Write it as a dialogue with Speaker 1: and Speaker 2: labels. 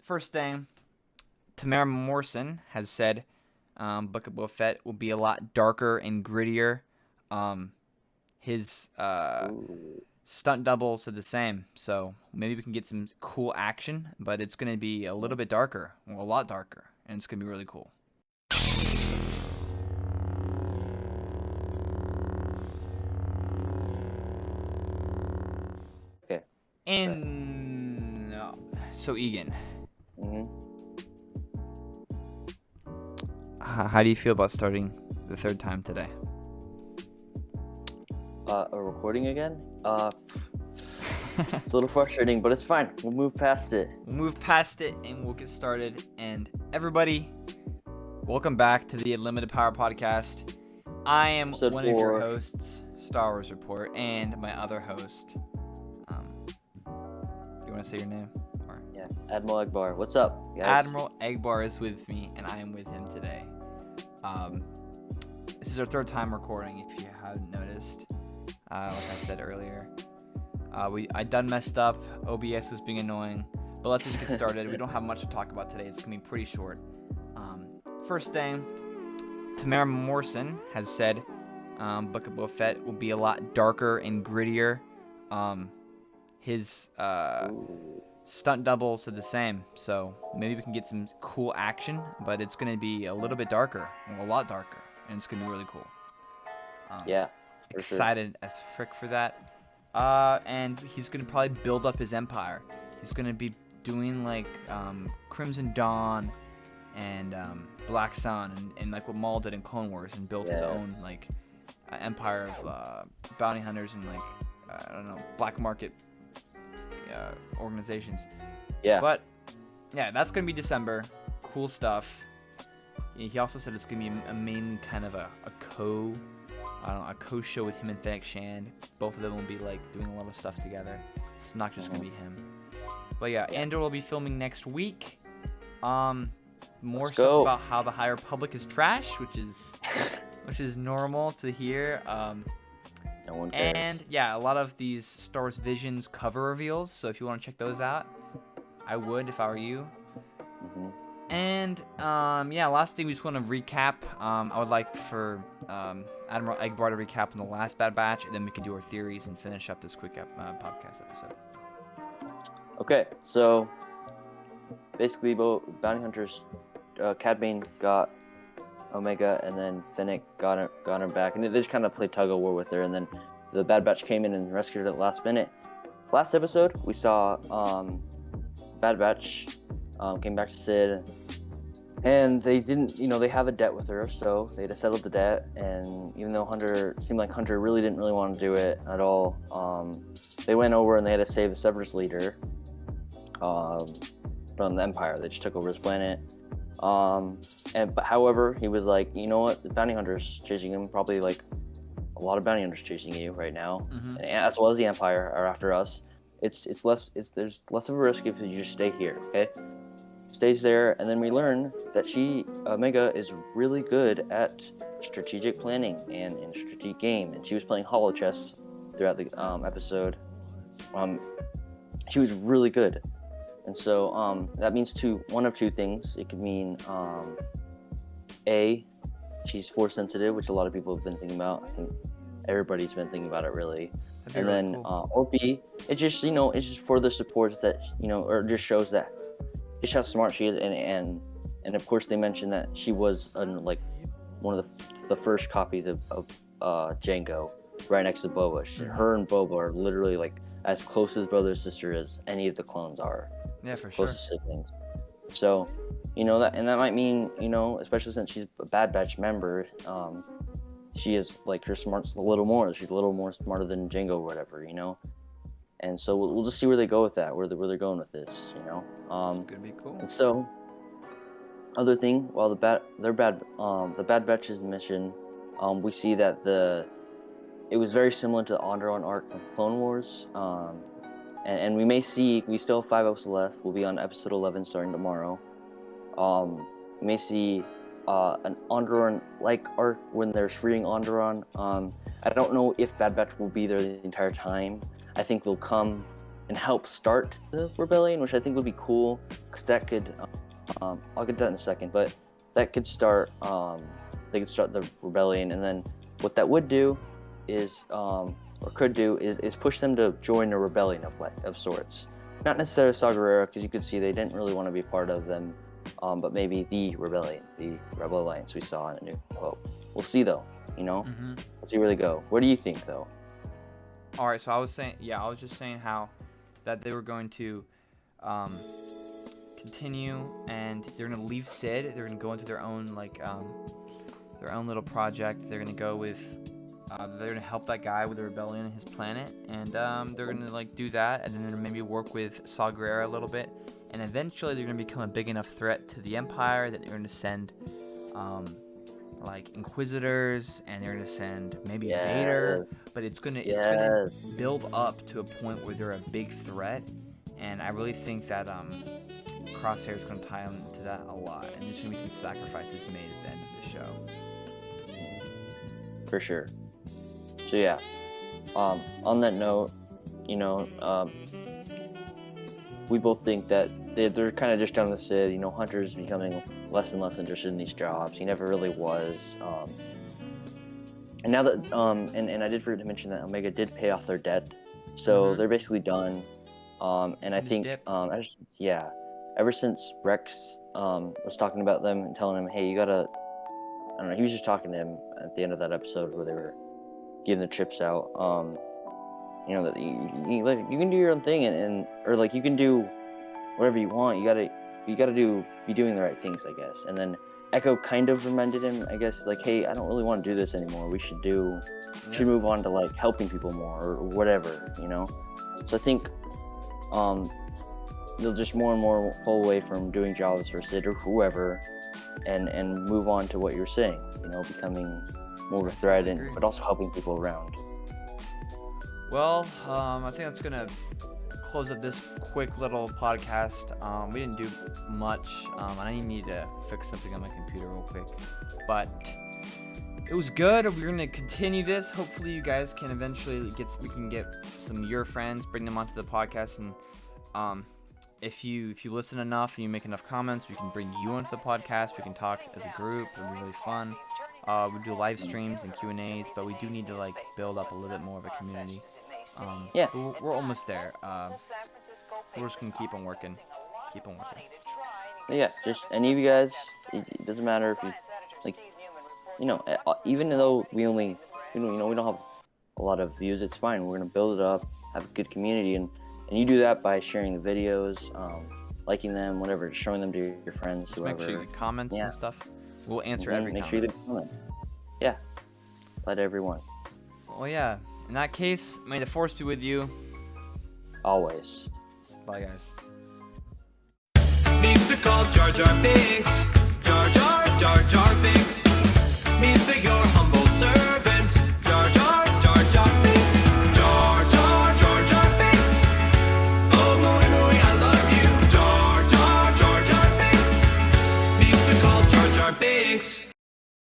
Speaker 1: first thing, Tamara Morrison has said Book of Boba Fett will be a lot darker and grittier. His
Speaker 2: Ooh.
Speaker 1: stunt double said the same, so maybe we can get some cool action, but it's going to be a little bit darker, well, a lot darker, and it's going to be really cool.
Speaker 2: Okay.
Speaker 1: And so Egan,
Speaker 2: Mm-hmm.
Speaker 1: how do you feel about starting the third time today?
Speaker 2: A recording again? It's a little frustrating, but it's fine. We'll move past it.
Speaker 1: We'll move past it and we'll get started. And everybody, welcome back to the Unlimited Power Podcast. I am
Speaker 2: Episode
Speaker 1: one of your
Speaker 2: 4.
Speaker 1: hosts, Star Wars Report, and my other host. Do you want to say your name? Or
Speaker 2: Yeah, Admiral Egbar. What's up, guys?
Speaker 1: Admiral Egbar is with me, and I am with him today. This is our third time recording, if you haven't noticed. Like I said earlier, I done messed up. OBS was being annoying, but let's just get started. We don't have much to talk about today. It's gonna be pretty short. First thing, Tamara Morrison has said Book of Boba Fett will be a lot darker and grittier. His
Speaker 2: Ooh.
Speaker 1: stunt double said the same, so maybe we can get some cool action, but it's gonna be a little bit darker, well, a lot darker, and it's gonna be really cool.
Speaker 2: Yeah. For sure.
Speaker 1: Excited as frick for that. And he's gonna probably build up his empire. He's gonna be doing like Crimson Dawn and Black Sun and like what Maul did in Clone Wars and built his
Speaker 2: Yeah.
Speaker 1: own like empire of bounty hunters and like I don't know, black market organizations.
Speaker 2: Yeah.
Speaker 1: But yeah, that's gonna be December. Cool stuff. He also said it's gonna be a main kind of a co-show with him and Fennec Shand. Both of them will be like doing a lot of stuff together. It's not just gonna be him. But yeah, Andor will be filming next week. More
Speaker 2: Let's
Speaker 1: stuff
Speaker 2: go.
Speaker 1: about how the High Republic is trash, which is normal to hear.
Speaker 2: No one cares.
Speaker 1: And yeah, a lot of these Star Wars Visions cover reveals. So if you want to check those out, I would if I were you.
Speaker 2: Mm-hmm.
Speaker 1: And yeah, last thing we just want to recap. I would like for Admiral Egbar to recap on the last Bad Batch, and then we can do our theories and finish up this quick podcast episode.
Speaker 2: Okay, so basically, both bounty hunters, Cad Bane got Omega, and then Fennec got her back, and they just kind of played tug of war with her, and then the Bad Batch came in and rescued her at the last minute. Last episode, we saw Bad Batch came back to Sid, and they didn't, they have a debt with her, so they had to settle the debt. And even though Hunter seemed like Hunter really didn't want to do it at all, they went over and they had to save the Severus leader from the Empire. They just took over his planet. But however, he was like, you know what, the bounty hunters chasing him, probably like a lot of bounty hunters chasing you right now,
Speaker 1: Mm-hmm.
Speaker 2: and as well as the Empire are after us. There's less of a risk if you just stay here, okay? Stays there, and then we learn that Omega is really good at strategic planning and in strategic game, and she was playing holo chess throughout the episode. She was really good. And so that means one of two things. It could mean A, she's force sensitive, which a lot of people have been thinking about. I think everybody's been thinking about it really. And
Speaker 1: really
Speaker 2: then
Speaker 1: cool.
Speaker 2: or B, it just it's just further supports that or just shows that just how smart she is. And of course they mentioned that she was like one of the first copies of Jango, right next to Boba. Her and Boba are literally like as close as brother and sister as any of the clones are.
Speaker 1: Yeah, for sure.
Speaker 2: Closest siblings. So, that might mean, especially since she's a Bad Batch member, she is like her smart's a little more. She's a little more smarter than Jango or whatever, And so we'll just see where they go with that, where they're going with this,
Speaker 1: Could be cool.
Speaker 2: And so, other thing, while the Bad Batch's mission, we see that it was very similar to the Onderon arc of Clone Wars. And we still have 5 episodes left. We'll be on episode 11 starting tomorrow. We may see an Onderon-like arc when they're freeing Onderon. I don't know if Bad Batch will be there the entire time. I think they'll come and help start the rebellion, which I think would be cool, because that could, I'll get that in a second, but that could start, they could start the rebellion, and then what that would do is, or could do, is push them to join a rebellion of sorts. Not necessarily Saw Gerrera, because you could see they didn't really want to be part of them, but maybe the rebellion, the Rebel Alliance we saw in A New Hope. We'll see, though, you know? Let's see where they go. What do you think, though?
Speaker 1: All right, so I was just saying how that they were going to continue, and they're gonna leave Sid. They're gonna go into their own their own little project. They're gonna go with they're gonna help that guy with the rebellion and his planet, and they're gonna do that, and then they're gonna maybe work with Saw Gerrera a little bit, and eventually they're gonna become a big enough threat to the Empire that they're gonna send Inquisitors, and they're gonna send maybe Vader, but it's gonna build up to a point where they're a big threat, and I really think that Crosshair is gonna tie into that a lot, and there's gonna be some sacrifices made at the end of the show.
Speaker 2: For sure. So yeah, on that note, you know, we both think that they're kind of just done with Sid. You know, Hunter's becoming less and less interested in these jobs. He never really was. And now that, and I did forget to mention that Omega did pay off their debt, so they're basically done. And I think, ever since Rex was talking about them and telling him, hey, you gotta, I don't know, he was just talking to him at the end of that episode where they were giving the chips out. You know, that you can do your own thing, or you can do whatever you want. You gotta be doing the right things, I guess. And then Echo kind of reminded him, I guess, hey, I don't really want to do this anymore. We should should move on to helping people more or whatever, you know. So I think they'll just more and more pull away from doing jobs for Sid or whoever, and move on to what you're saying, you know, becoming more of a threat, but also helping people around.
Speaker 1: Well, I think that's gonna close up this quick little podcast. We didn't do much. I need to fix something on my computer real quick, but it was good. We're gonna continue this. Hopefully, you guys can eventually we can get some of your friends, bring them onto the podcast, and if you listen enough and you make enough comments, we can bring you onto the podcast. We can talk as a group. It'll be really fun. We do live streams and Q&As, but we do need to build up a little bit more of a community. But we're almost there. We're just gonna keep on working.
Speaker 2: Yeah, just any of you guys. It doesn't matter if you you know, even though we don't have a lot of views, it's fine. We're gonna build it up, have a good community, and you do that by sharing the videos, liking them, whatever, just showing them to your friends, whoever.
Speaker 1: Make sure you comments and stuff. We'll answer every comment.
Speaker 2: Make sure you comment. Yeah, let everyone.
Speaker 1: Well, yeah. In that case, may the force be with you.
Speaker 2: Always.
Speaker 1: Bye, guys.
Speaker 3: Needs to call Jar Jar Binks. Jar Jar, Jar Jar.